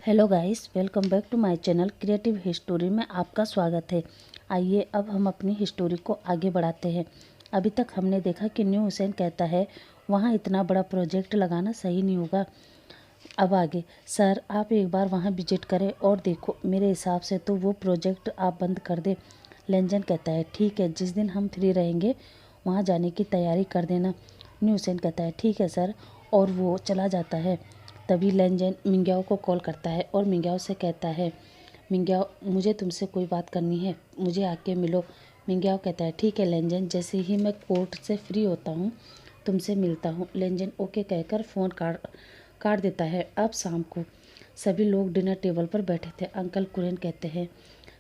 Hello guys, welcome back to my channel creative history में आपका स्वागत है। आइए अब हम अपनी हिस्टोरी को आगे बढ़ाते हैं। अभी तक हमने देखा कि न्यू हुसैन कहता है वहाँ इतना बड़ा प्रोजेक्ट लगाना सही नहीं होगा। अब आगे, सर आप एक बार वहाँ विजिट करें और देखो, मेरे हिसाब से तो वो प्रोजेक्ट आप बंद कर दे। लेंजन कहता है ठीक है, जिस दिन हम फ्री रहेंगे वहाँ जाने की तैयारी कर देना। न्यू हुसैन कहता है ठीक है सर, और वो चला जाता है। तभी लेंजन मिंग्याओ को कॉल करता है और मिंग्याओ से कहता है, मिंग्याओ मुझे तुमसे कोई बात करनी है, मुझे आके मिलो। मिंग्याओ कहता है ठीक है लेंजन, जैसे ही मैं कोर्ट से फ्री होता हूँ तुमसे मिलता हूँ। लेंजन ओके कहकर फ़ोन काट देता है। अब शाम को सभी लोग डिनर टेबल पर बैठे थे। अंकल कुरेन कहते हैं,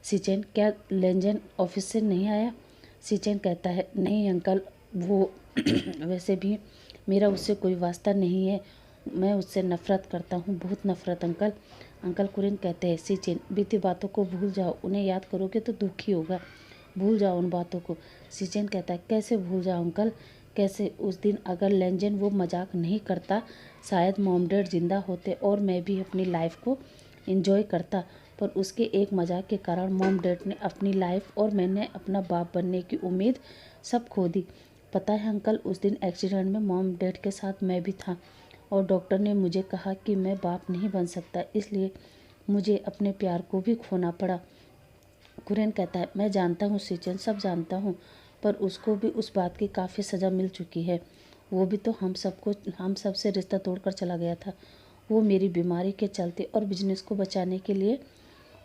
सिचेन क्या लेंजन ऑफिस से नहीं आया? सिचेन कहता है नहीं अंकल, वो वैसे भी मेरा उससे कोई वास्ता नहीं है, मैं उससे नफ़रत करता हूँ, बहुत नफ़रत अंकल। अंकल कुरिन कहते हैं सिचेन बीती बातों को भूल जाओ, उन्हें याद करोगे तो दुख ही होगा, भूल जाओ उन बातों को। सिचेन कहता है कैसे भूल जाओ अंकल, कैसे? उस दिन अगर लेंजन वो मजाक नहीं करता शायद मॉम डैड जिंदा होते और मैं भी अपनी लाइफ को एंजॉय करता, पर उसके एक मजाक के कारण मॉम डैड ने अपनी लाइफ और मैंने अपना बाप बनने की उम्मीद सब खो दी। पता है अंकल, उस दिन एक्सीडेंट में मॉम डैड के साथ मैं भी था और डॉक्टर ने मुझे कहा कि मैं बाप नहीं बन सकता, इसलिए मुझे अपने प्यार को भी खोना पड़ा। कुरेन कहता है मैं जानता हूँ सिचन, सब जानता हूँ, पर उसको भी उस बात की काफ़ी सज़ा मिल चुकी है। वो भी तो हम सब से रिश्ता तोड़कर चला गया था। वो मेरी बीमारी के चलते और बिजनेस को बचाने के लिए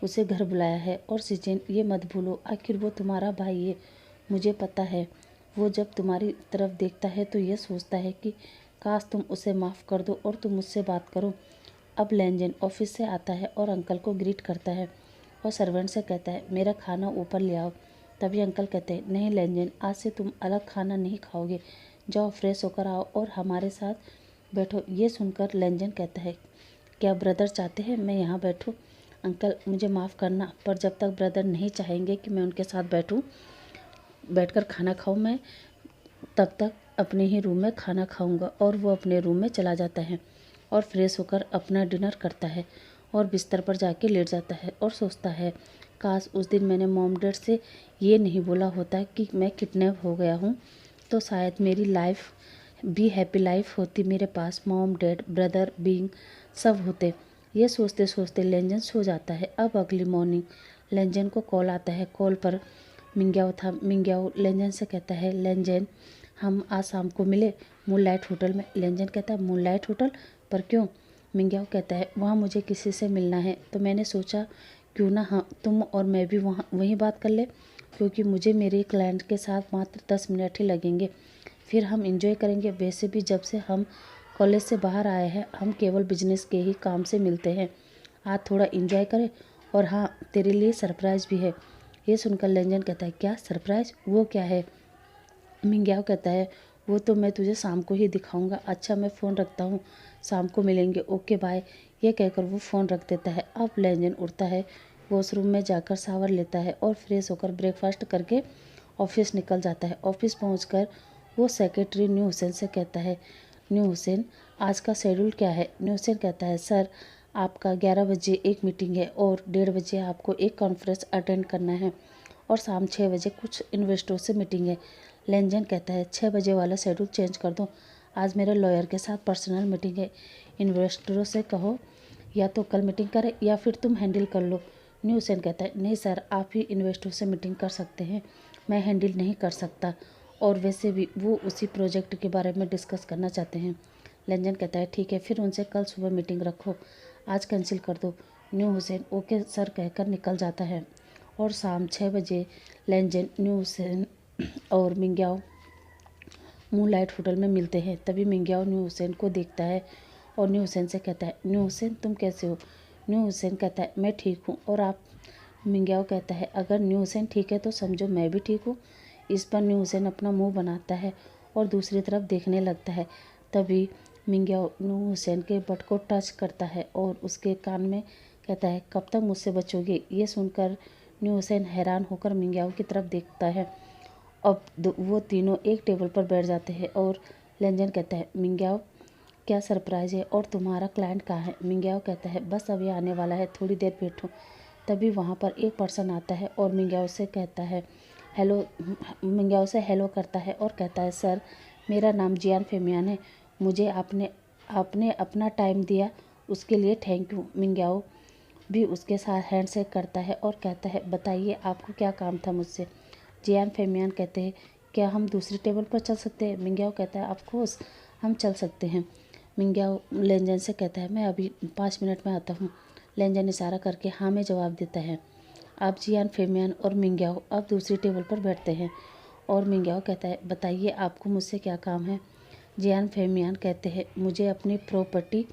उसे घर बुलाया है। और सिचन ये मत भूलो, आखिर वो तुम्हारा भाई है। मुझे पता है वो जब तुम्हारी तरफ देखता है तो ये सोचता है कि काश तुम उसे माफ़ कर दो और तुम मुझसे बात करो। अब लेंजन ऑफिस से आता है और अंकल को ग्रीट करता है और सर्वेंट से कहता है मेरा खाना ऊपर ले आओ। तभी अंकल कहते हैं नहीं लेंजन, आज से तुम अलग खाना नहीं खाओगे, जाओ फ्रेश होकर आओ और हमारे साथ बैठो। ये सुनकर लेंजन कहता है क्या ब्रदर चाहते हैं मैं यहाँ बैठूँ? अंकल मुझे माफ़ करना, पर जब तक ब्रदर नहीं चाहेंगे कि मैं उनके साथ बैठकर खाना खाऊं, मैं तब तक अपने ही रूम में खाना खाऊंगा। और वो अपने रूम में चला जाता है और फ्रेश होकर अपना डिनर करता है और बिस्तर पर जाके लेट जाता है और सोचता है काश उस दिन मैंने मॉम डैड से ये नहीं बोला होता कि मैं किडनैप हो गया हूँ, तो शायद मेरी लाइफ भी हैप्पी लाइफ होती, मेरे पास मॉम डैड ब्रदर बीइंग सब होते। ये सोचते सोचते लेंजन सो जाता है। अब अगली मॉर्निंग लेंजन को कॉल आता है। कॉल पर मिंग्याओ था। मिंग्याओ लेंजन से कहता है लेंजन हम आज शाम को मिले मूनलाइट होटल में। लेंजन कहता है मूनलाइट होटल पर क्यों? मिंग्याओ कहता है वहाँ मुझे किसी से मिलना है, तो मैंने सोचा क्यों ना हाँ तुम और मैं भी वहीं बात कर ले, क्योंकि मुझे मेरे क्लाइंट के साथ मात्र 10 मिनट ही लगेंगे, फिर हम इंजॉय करेंगे। वैसे भी जब से हम कॉलेज से बाहर आए हैं हम केवल बिजनेस के ही काम से मिलते हैं, आज थोड़ा इंजॉय करें। और हाँ, तेरे लिए सरप्राइज़ भी है। ये सुनकर लेंजन कहता है क्या सरप्राइज़, वो क्या है? मिंग्याओ कहता है वो तो मैं तुझे शाम को ही दिखाऊंगा। अच्छा मैं फ़ोन रखता हूँ, शाम को मिलेंगे, ओके बाय। ये कहकर वो फ़ोन रख देता है। अब लेंजन उठता है, वॉशरूम में जाकर शावर लेता है और फ्रेश होकर ब्रेकफास्ट करके ऑफिस निकल जाता है। ऑफिस पहुंचकर वो सेक्रेटरी न्यू हुसैन से कहता है न्यू हुसैन आज का शेड्यूल क्या है? न्यू हुसैन कहता है सर आपका 11 बजे एक मीटिंग है और 1:30 बजे आपको एक कॉन्फ्रेंस अटेंड करना है और शाम 6 बजे कुछ इन्वेस्टरों से मीटिंग है। लेंजन कहता है 6 बजे वाला शेड्यूल चेंज कर दो, आज मेरे लॉयर के साथ पर्सनल मीटिंग है। इन्वेस्टरों से कहो या तो कल मीटिंग करें या फिर तुम हैंडल कर लो। न्यू हुसैन कहता है नहीं सर, आप ही इन्वेस्टरों से मीटिंग कर सकते हैं, मैं हैंडल नहीं कर सकता, और वैसे भी वो उसी प्रोजेक्ट के बारे में डिस्कस करना चाहते हैं। लेंजन कहता है ठीक है, फिर उनसे कल सुबह मीटिंग रखो, आज कैंसिल कर दो। न्यू हुसैन ओके सर कहकर निकल जाता है और शाम 6 बजे लेंजन न्यू हुसैन और मिंग्याओ मूनलाइट होटल में मिलते हैं। तभी मिंग्याओ न्यू हुसैन को देखता है और न्यू हुसैन से कहता है न्यू हुसैन तुम कैसे हो? न्यू हुसैन कहता है मैं ठीक हूँ, और आप? मिंग्याओ कहता है अगर न्यू हुसैन ठीक है तो समझो मैं भी ठीक हूँ। इस पर न्यू हुसैन अपना मुंह बनाता है और दूसरी तरफ देखने लगता है। तभी मिंग्याओ न्यू हुसैन के बट को टच करता है और उसके कान में कहता है कब तक मुझसे बचोगे? ये सुनकर न्यू हुसैन हैरान होकर मिंग्याओ की तरफ देखता है। अब वो तीनों एक टेबल पर बैठ जाते हैं और लेंजन कहता है मिंग्याओ क्या सरप्राइज़ है और तुम्हारा क्लाइंट कहाँ है? मिंग्याओ कहता है बस अभी आने वाला है, थोड़ी देर बैठो। तभी वहाँ पर एक पर्सन आता है और मिंग्याओ से कहता है हेलो, मिंग्याओ से हेलो करता है और कहता है सर, मेरा नाम जियान फेमियान है, मुझे आपने आपने अपना टाइम दिया उसके लिए थैंक यू। मिंग्याओ भी उसके साथ हैंडशेक करता है और कहता है बताइए आपको क्या काम था मुझसे? जियान फेमियान कहते हैं क्या हम दूसरी टेबल पर चल सकते हैं? मिंग्याओ कहता है ऑफ कोर्स हम चल सकते हैं। मिंग्याओ लेंजन से कहता है मैं अभी 5 मिनट में आता हूँ। लेंजन इशारा करके हाँ में जवाब देता है। अब जियान फेमियान और मिंग्याओ अब दूसरी टेबल पर बैठते हैं और मिंग्याओ कहता है बताइए आपको मुझसे क्या काम है? जियान फेमियान कहते हैं मुझे अपनी प्रॉपर्टी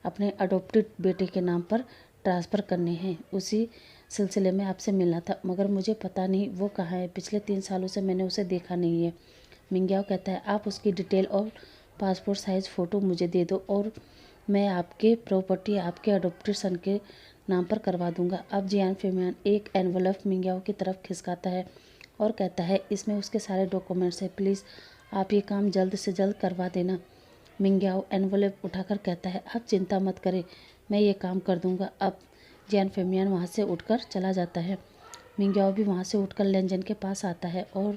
अपने अडॉप्टेड बेटे के नाम पर ट्रांसफ़र करने हैं, उसी सिलसिले में आपसे मिलना था, मगर मुझे पता नहीं वो कहाँ है, पिछले 3 सालों से मैंने उसे देखा नहीं है। मिंग्याओ कहता है आप उसकी डिटेल और पासपोर्ट साइज़ फ़ोटो मुझे दे दो और मैं आपके प्रॉपर्टी आपके अडॉप्टेड सन के नाम पर करवा दूंगा। अब जियान फेमियान एक एनवलप मिंग्याओ की तरफ खिसकाता है और कहता है इसमें उसके सारे डॉक्यूमेंट्स हैं, प्लीज़ आप ये काम जल्द से जल्द करवा देना। मिंग्याओ एनवलप उठाकर कहता है आप चिंता मत करें, मैं ये काम कर दूंगा। अब जियान फेमियान वहाँ से उठकर चला जाता है। मिंग्याओ भी वहाँ से उठकर लेंजन के पास आता है और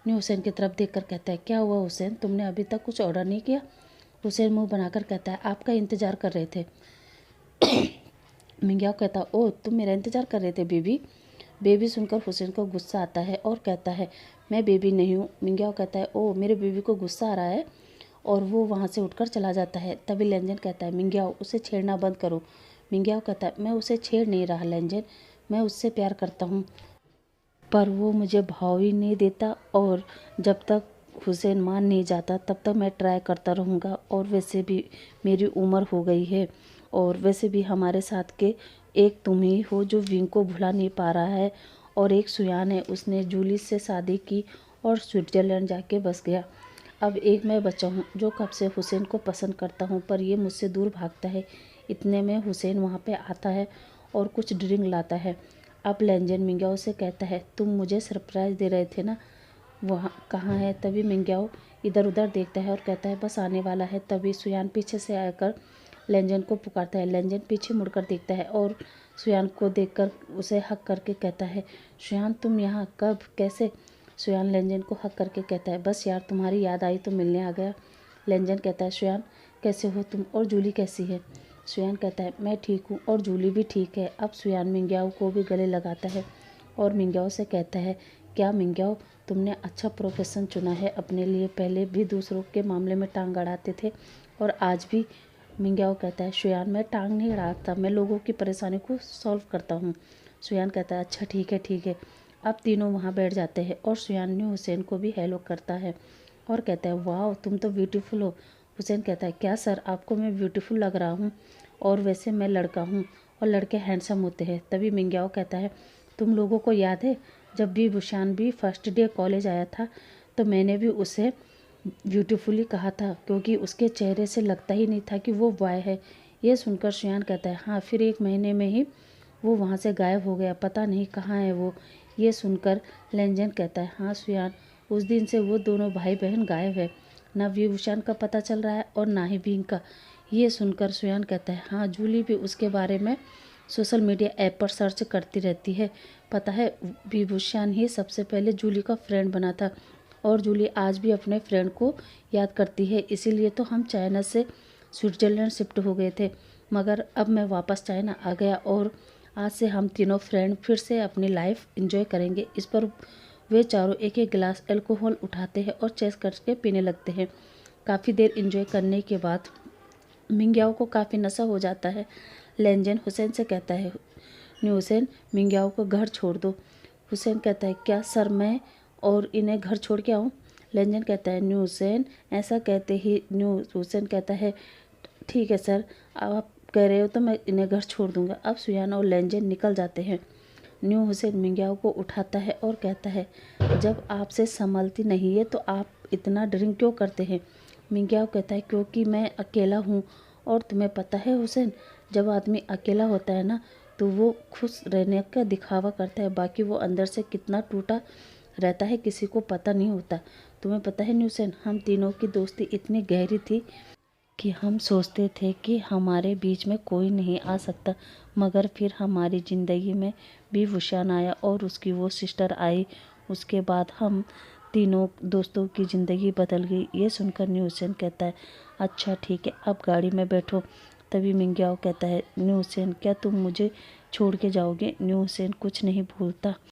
न्यू हुसैन की तरफ देखकर कहता है क्या हुआ हुसैन, तुमने अभी तक कुछ ऑर्डर नहीं किया? हुसैन मुंह बनाकर कहता है आपका इंतज़ार कर रहे थे। मिंग्याओ कहता ओह तुम मेरा इंतज़ार कर रहे थे बेबी? बेबी सुनकर हुसैन को गुस्सा आता है और कहता है मैं बेबी नहीं हूँ। मिंग्याओ कहता है ओह मेरे बेबी को गुस्सा आ रहा है और वो वहाँ से उठकर चला जाता है। तभी लेंजन कहता है मिंग्याओ उसे छेड़ना बंद करो। मिंग्याओ कहता है मैं उसे छेड़ नहीं रहा लेंजन, मैं उससे प्यार करता हूँ पर वो मुझे भाव ही नहीं देता और जब तक हुसैन मान नहीं जाता तब तक मैं ट्राई करता रहूँगा। और वैसे भी मेरी उम्र हो गई है और वैसे भी हमारे साथ के एक तुम ही हो जो विंग को भुला नहीं पा रहा है और एक सुयान है, उसने जूली से शादी की और स्विट्ज़रलैंड जाके बस गया। अब एक मैं बचा हूँ जो कब से हुसैन को पसंद करता हूँ पर ये मुझसे दूर भागता है। इतने में हुसैन वहाँ पे आता है और कुछ ड्रिंक लाता है। अब लेंजन मिंग्याओ से कहता है तुम मुझे सरप्राइज़ दे रहे थे ना, वहाँ कहाँ है? तभी मिंग्याओ इधर उधर देखता है और कहता है बस आने वाला है। तभी सुयान पीछे से आकर लेंजन को पुकारता है। लेंजन पीछे मुड़कर देखता है और सुयान को देखकर उसे हक करके कहता है सुयान तुम यहाँ कब कैसे? सुयान लेंजन को हक करके कहता है बस यार तुम्हारी याद आई तो मिलने आ गया। लेंजन कहता है सुयान कैसे हो तुम और जूली कैसी है? सुयान कहता है मैं ठीक हूँ और जूली भी ठीक है। अब सुयान मिंग्याओ को भी गले लगाता है और मिंग्याओ से कहता है क्या मिंग्याओ तुमने अच्छा प्रोफेशन चुना है अपने लिए, पहले भी दूसरों के मामले में टांग अड़ाते थे और आज भी? मिंग्याओ कहता है सुयान मैं टांग नहीं अड़ाता, मैं लोगों की परेशानी को सॉल्व करता हूँ। सुयान कहता है अच्छा ठीक है ठीक है। अब तीनों वहाँ बैठ जाते हैं और सुयान न्यू हुसैन को भी हेलो करता है और कहता है वाह तुम तो ब्यूटीफुल हो। हुसैन कहता है क्या सर आपको मैं ब्यूटीफुल लग रहा हूँ? और वैसे मैं लड़का हूँ और लड़के हैंडसम होते हैं। तभी मिंग्याओ कहता है तुम लोगों को याद है जब भी बुशान भी फर्स्ट डे कॉलेज आया था तो मैंने भी उसे ब्यूटीफुली कहा था क्योंकि उसके चेहरे से लगता ही नहीं था कि वो बॉय है। ये सुनकर सुयान कहता है हाँ फिर 1 महीने में ही वो वहाँ से गायब हो गया, पता नहीं कहाँ है वो। ये सुनकर लेंजन कहता है हाँ सुयान उस दिन से वो दोनों भाई बहन गायब है, ना विभूषण का पता चल रहा है और ना ही विंग का। ये सुनकर सुयान कहता है हाँ जूली भी उसके बारे में सोशल मीडिया ऐप पर सर्च करती रहती है, पता है विभूषण ही सबसे पहले जूली का फ्रेंड बना था और जूली आज भी अपने फ्रेंड को याद करती है, इसीलिए तो हम चाइना से स्विट्ज़रलैंड शिफ्ट हो गए थे, मगर अब मैं वापस चाइना आ गया और आज से हम तीनों फ्रेंड फिर से अपनी लाइफ एंजॉय करेंगे। इस पर वे चारों एक एक गिलास अल्कोहल उठाते हैं और चेस करके पीने लगते हैं। काफ़ी देर एंजॉय करने के बाद मिंग्याओ को काफ़ी नशा हो जाता है। लेंजन हुसैन से कहता है न्यू हुसैन मिंग्याओ को घर छोड़ दो। हुसैन कहता है क्या सर मैं और इन्हें घर छोड़ के आऊँ? लेंजन कहता है न्यू हुसैन ऐसा कहते ही न्यू हुसैन कहता है ठीक है सर, आप कह रहे हो तो मैं इन्हें घर छोड़ दूंगा। अब सुयान और लेंजन निकल जाते हैं। न्यू हुसैन मिंग्याओ को उठाता है और कहता है जब आपसे संभलती नहीं है तो आप इतना ड्रिंक क्यों करते हैं? मिंग्याओ कहता है क्योंकि मैं अकेला हूँ और तुम्हें पता है हुसैन जब आदमी अकेला होता है ना तो वो खुश रहने का दिखावा करता है, बाकी वो अंदर से कितना टूटा रहता है किसी को पता नहीं होता। तुम्हें पता है न्यूसेन हम तीनों की दोस्ती इतनी गहरी थी कि हम सोचते थे कि हमारे बीच में कोई नहीं आ सकता, मगर फिर हमारी ज़िंदगी में भी वुशान आया और उसकी वो सिस्टर आई। उसके बाद हम तीनों दोस्तों की ज़िंदगी बदल गई। ये सुनकर न्यू हुसैन कहता है, अच्छा ठीक है, अब गाड़ी में बैठो। तभी मिंग याओ कहता है, न्यू हुसैन क्या तुम मुझे छोड़ के जाओगे? न्यू हुसैन कुछ नहीं भूलता